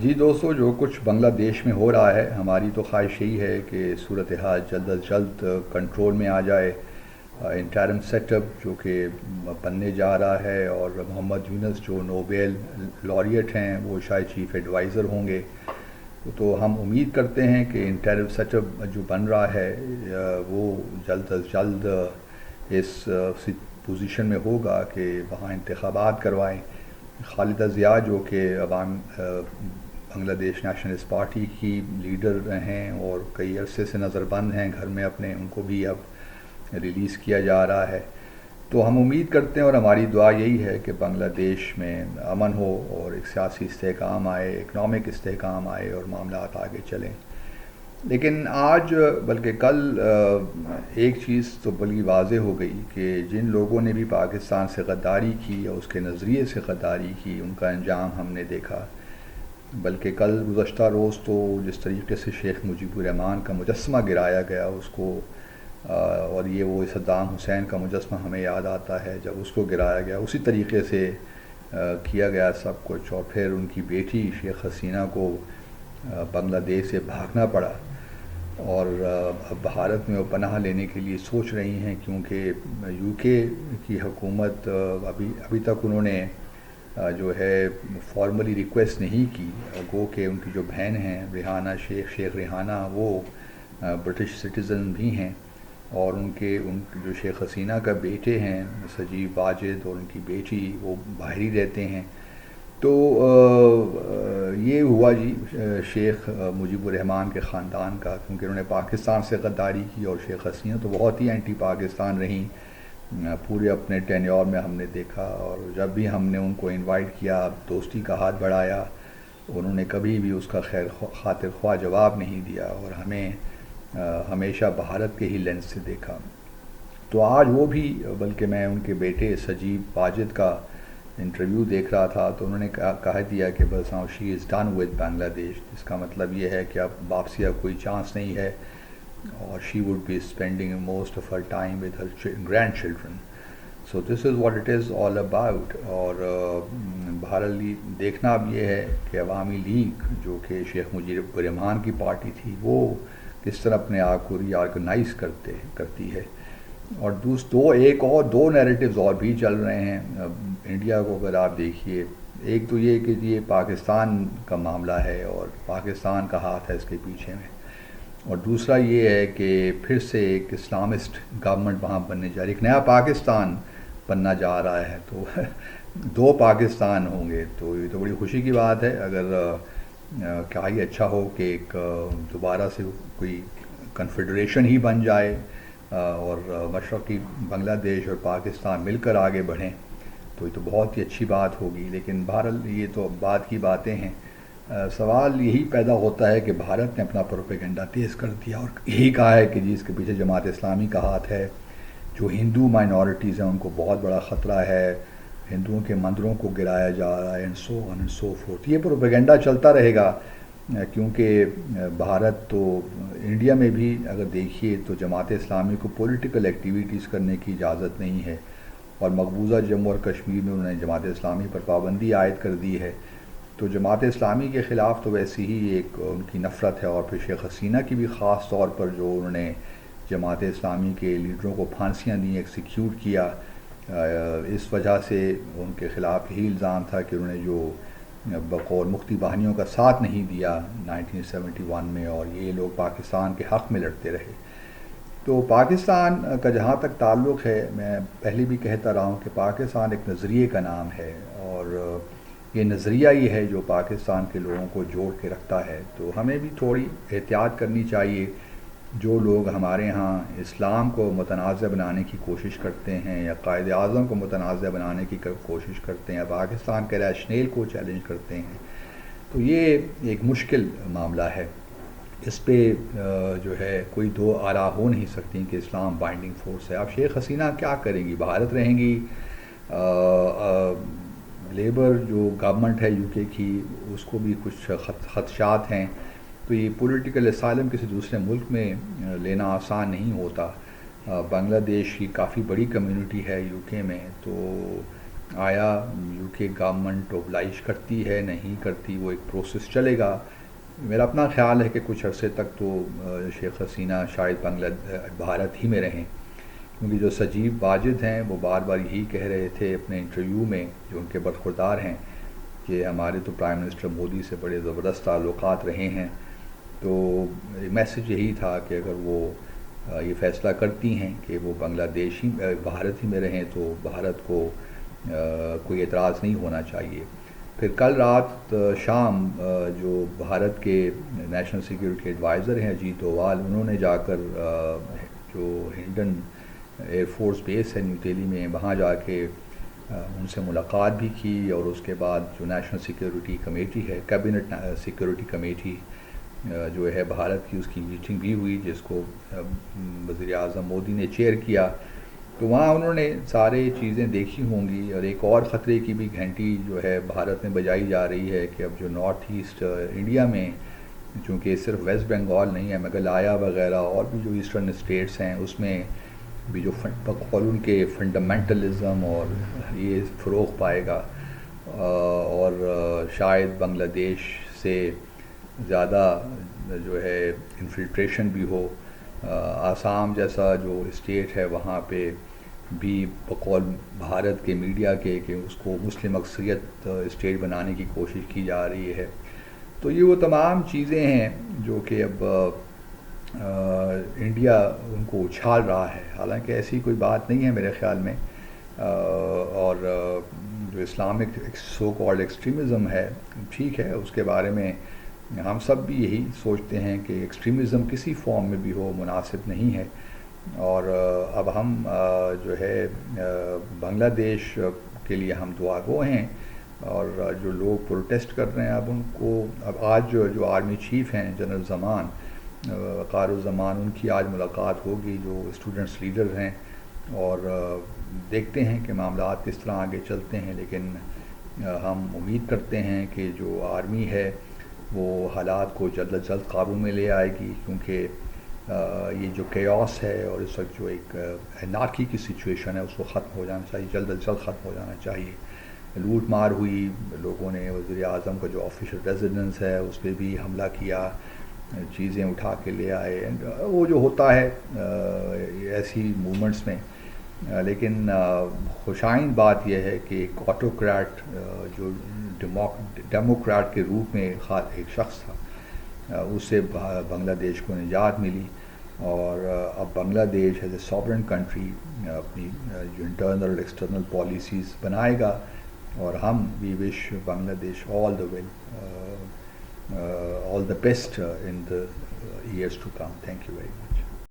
جی دوستو، جو کچھ بنگلہ دیش میں ہو رہا ہے، ہماری تو خواہش یہی ہے کہ صورتحال جلد از جلد کنٹرول میں آ جائے۔ انٹرم سیٹ اپ جو کہ بننے جا رہا ہے، اور محمد یونس جو نوبیل لاریٹ ہیں وہ شاید چیف ایڈوائزر ہوں گے۔ تو ہم امید کرتے ہیں کہ انٹرم سیٹ اپ جو بن رہا ہے وہ جلد از جلد اس پوزیشن میں ہوگا کہ وہاں انتخابات کروائیں۔ خالدہ ضیاء جو کہ بنگلہ دیش نیشنلسٹ پارٹی کی لیڈر ہیں اور کئی عرصے سے نظر بند ہیں گھر میں اپنے، ان کو بھی اب ریلیز کیا جا رہا ہے۔ تو ہم امید کرتے ہیں اور ہماری دعا یہی ہے کہ بنگلہ دیش میں امن ہو اور ایک سیاسی استحکام آئے، اکنامک استحکام آئے اور معاملات آگے چلیں۔ لیکن آج بلکہ کل ایک چیز تو بڑی واضح ہو گئی کہ جن لوگوں نے بھی پاکستان سے غداری کی یا اس کے نظریے سے غداری کی، ان کا انجام ہم نے دیکھا۔ بلکہ کل گزشتہ روز تو جس طریقے سے شیخ مجیب الرحمن کا مجسمہ گرایا گیا اس کو، اور یہ وہ صدام حسین کا مجسمہ ہمیں یاد آتا ہے جب اس کو گرایا گیا، اسی طریقے سے کیا گیا سب کچھ۔ اور پھر ان کی بیٹی شیخ حسینہ کو بنگلہ دیش سے بھاگنا پڑا، اور اب بھارت میں وہ پناہ لینے کے لیے سوچ رہی ہیں، کیونکہ یو کے کی حکومت ابھی تک انہوں نے جو ہے فارملی ریکویسٹ نہیں کی، گو کہ ان کی جو بہن ہیں ریحانہ شیخ ریحانہ، وہ برٹش سٹیزن بھی ہیں، اور ان جو شیخ حسینہ کا بیٹے ہیں سجیب واجد اور ان کی بیٹی، وہ باہر ہی رہتے ہیں۔ تو یہ ہوا جی شیخ مجیب الرحمن کے خاندان کا، کیونکہ انہوں نے پاکستان سے غداری کی، اور شیخ حسینہ تو بہت ہی اینٹی پاکستان رہیں پورے اپنے ٹینیور میں، ہم نے دیکھا۔ اور جب بھی ہم نے ان کو انوائٹ کیا، دوستی کا ہاتھ بڑھایا، انہوں نے کبھی بھی اس کا خاطر خواہ جواب نہیں دیا، اور ہمیں ہمیشہ بھارت کے ہی لینس سے دیکھا۔ تو آج وہ بھی، بلکہ میں ان کے بیٹے سجیب واجد کا انٹرویو دیکھ رہا تھا، تو انہوں نے کہہ دیا کہ بس ہاں شی از ڈن ود بنگلہ دیش، جس کا مطلب یہ ہے کہ اب واپسی کا کوئی چانس نہیں ہے، اور she would be spending most of her time with her grandchildren. So this is what it is all about. اور بہرحال دیکھنا اب یہ ہے کہ عوامی لیگ جو کہ شیخ مجیب الرحمان کی پارٹی تھی، وہ کس طرح اپنے آپ کو ری آرگنائز کرتی ہے۔ اور دو نیریٹیوز اور بھی چل رہے ہیں انڈیا کو اگر آپ دیکھیے۔ ایک تو یہ کہ یہ پاکستان کا معاملہ ہے اور پاکستان کا ہاتھ ہے اس کے پیچھے میں، اور دوسرا یہ ہے کہ پھر سے ایک اسلامسٹ گورنمنٹ وہاں بننے جا رہی ہے، ایک نیا پاکستان بننا جا رہا ہے۔ تو دو پاکستان ہوں گے، تو یہ تو بڑی خوشی کی بات ہے۔ اگر کیا ہی اچھا ہو کہ ایک دوبارہ سے کوئی کنفیڈریشن ہی بن جائے، اور مشرقی بنگلہ دیش اور پاکستان مل کر آگے بڑھیں، تو یہ تو بہت ہی اچھی بات ہوگی۔ لیکن بہرحال یہ تو بعد کی باتیں ہیں۔ سوال یہی پیدا ہوتا ہے کہ بھارت نے اپنا پروپیگنڈا تیز کر دیا اور یہی کہا ہے کہ جی اس کے پیچھے جماعت اسلامی کا ہاتھ ہے، جو ہندو مائنورٹیز ہیں ان کو بہت بڑا خطرہ ہے، ہندوؤں کے مندروں کو گرایا جا رہا ہے، and so on and so forth. یہ پروپیگنڈا چلتا رہے گا، کیونکہ بھارت تو انڈیا میں بھی اگر دیکھیے تو جماعت اسلامی کو پولیٹیکل ایکٹیویٹیز کرنے کی اجازت نہیں ہے، اور مقبوضہ جموں اور کشمیر میں انہوں نے جماعت اسلامی پر پابندی عائد کر دی ہے۔ تو جماعت اسلامی کے خلاف تو ویسی ہی ایک ان کی نفرت ہے، اور پھر شیخ حسینہ کی بھی خاص طور پر جو انہوں نے جماعت اسلامی کے لیڈروں کو پھانسیاں دیں، ایکسیکیوٹ کیا، اس وجہ سے ان کے خلاف یہی الزام تھا کہ انہوں نے جو بقول مفتی بہانیوں کا ساتھ نہیں دیا 1971 میں، اور یہ لوگ پاکستان کے حق میں لڑتے رہے۔ تو پاکستان کا جہاں تک تعلق ہے، میں پہلے بھی کہتا رہا ہوں کہ پاکستان ایک نظریے کا نام ہے، اور یہ نظریہ ہی ہے جو پاکستان کے لوگوں کو جوڑ کے رکھتا ہے۔ تو ہمیں بھی تھوڑی احتیاط کرنی چاہیے۔ جو لوگ ہمارے ہاں اسلام کو متنازع بنانے کی کوشش کرتے ہیں، یا قائد اعظم کو متنازع بنانے کی کوشش کرتے ہیں، یا پاکستان کے ریشنل کو چیلنج کرتے ہیں، تو یہ ایک مشکل معاملہ ہے۔ اس پہ جو ہے کوئی دو آرا ہو نہیں سکتی کہ اسلام بائنڈنگ فورس ہے۔ اب شیخ حسینہ کیا کریں گی؟ بھارت رہیں گی؟ لیبر جو گورنمنٹ ہے یو کے کی، اس کو بھی کچھ خدشات ہیں، تو یہ پولیٹیکل اسائلم کسی دوسرے ملک میں لینا آسان نہیں ہوتا۔ بنگلہ دیش کی کافی بڑی کمیونٹی ہے یو کے میں، تو آیا یو کے گورنمنٹ اوبلائش کرتی ہے نہیں کرتی، وہ ایک پروسیس چلے گا. میرا اپنا خیال ہے کہ کچھ عرصے تک تو شیخ حسینہ شاید بھارت ہی میں رہیں، کیونکہ جو سجیب واجد ہیں وہ بار بار یہی کہہ رہے تھے اپنے انٹرویو میں، جو ان کے برخوردار ہیں، کہ ہمارے تو پرائم منسٹر مودی سے بڑے زبردست تعلقات رہے ہیں. تو میسج یہی تھا کہ اگر وہ یہ فیصلہ کرتی ہیں کہ وہ بھارت ہی میں رہیں تو بھارت کو کوئی اعتراض نہیں ہونا چاہیے. پھر کل رات شام جو بھارت کے نیشنل سیکیورٹی ایڈوائزر ہیں اجیت ڈووال، انہوں نے جا کر جو ہنڈن ایئر فورس بیس ہے نیو دہلی میں، وہاں جا کے ان سے ملاقات بھی کی، اور اس کے بعد جو نیشنل سیکیورٹی کمیٹی ہے، کیبنٹ سیکیورٹی کمیٹی جو ہے بھارت کی، اس کی میٹنگ بھی ہوئی جس کو وزیر اعظم مودی نے چیئر کیا. تو وہاں انہوں نے سارے چیزیں دیکھی ہوں گی. اور ایک اور خطرے کی بھی گھنٹی جو ہے بھارت میں بجائی جا رہی ہے کہ اب جو نارتھ ایسٹ انڈیا میں، چونکہ صرف ویسٹ بنگال نہیں ہے، میگھالیہ وغیرہ اور بھی جو ایسٹرن اسٹیٹس ہیں، اس میں بھی جو بقول ان کے فنڈامنٹلزم اور یہ فروغ پائے گا، اور شاید بنگلہ دیش سے زیادہ جو ہے انفلٹریشن بھی ہو. آسام جیسا جو اسٹیٹ ہے وہاں پہ بھی بقول بھارت کے میڈیا کے کہ اس کو مسلم اکثریت اسٹیٹ بنانے کی کوشش کی جا رہی ہے. تو یہ وہ تمام چیزیں ہیں جو کہ اب انڈیا ان کو اچھال رہا ہے، حالانکہ ایسی کوئی بات نہیں ہے میرے خیال میں. اور جو اسلامک سو کالڈ ایکسٹریمزم ہے، ٹھیک ہے، اس کے بارے میں ہم سب بھی یہی سوچتے ہیں کہ ایکسٹریمزم کسی فارم میں بھی ہو مناسب نہیں ہے. اور اب ہم جو ہے بنگلہ دیش کے لیے ہم دعا گو ہیں، اور جو لوگ پروٹیسٹ کر رہے ہیں اب ان کو، اب آج جو آرمی چیف ہیں جنرل زمان وقار الزمان، ان کی آج ملاقات ہوگی جو اسٹوڈنٹس لیڈر ہیں، اور دیکھتے ہیں کہ معاملات کس طرح آگے چلتے ہیں. لیکن ہم امید کرتے ہیں کہ جو آرمی ہے وہ حالات کو جلد از جلد قابو میں لے آئے گی، کیونکہ یہ جو کیوس ہے اور اس وقت جو ایک انارکی کی سچویشن ہے اس کو ختم ہو جانا چاہیے، جلد از جلد ختم ہو جانا چاہیے. لوٹ مار ہوئی، لوگوں نے وزیر اعظم کا جو آفیشیل ریزیڈنس ہے اس پہ بھی حملہ کیا، چیزیں اٹھا کے لے آئے، اینڈ وہ جو ہوتا ہے ایسی موومنٹس میں. لیکن خوشائند بات یہ ہے کہ ایک آٹوکریٹ جو ڈیموکریٹ کے روپ میں ایک شخص تھا، اس سے بنگلہ دیش کو نجات ملی. اور اب بنگلہ دیش ایز اے سوورن کنٹری اپنی جو انٹرنل اور ایکسٹرنل پالیسیز بنائے گا، اور ہم وی wish Bangladesh all the best in the years to come. Thank you very much.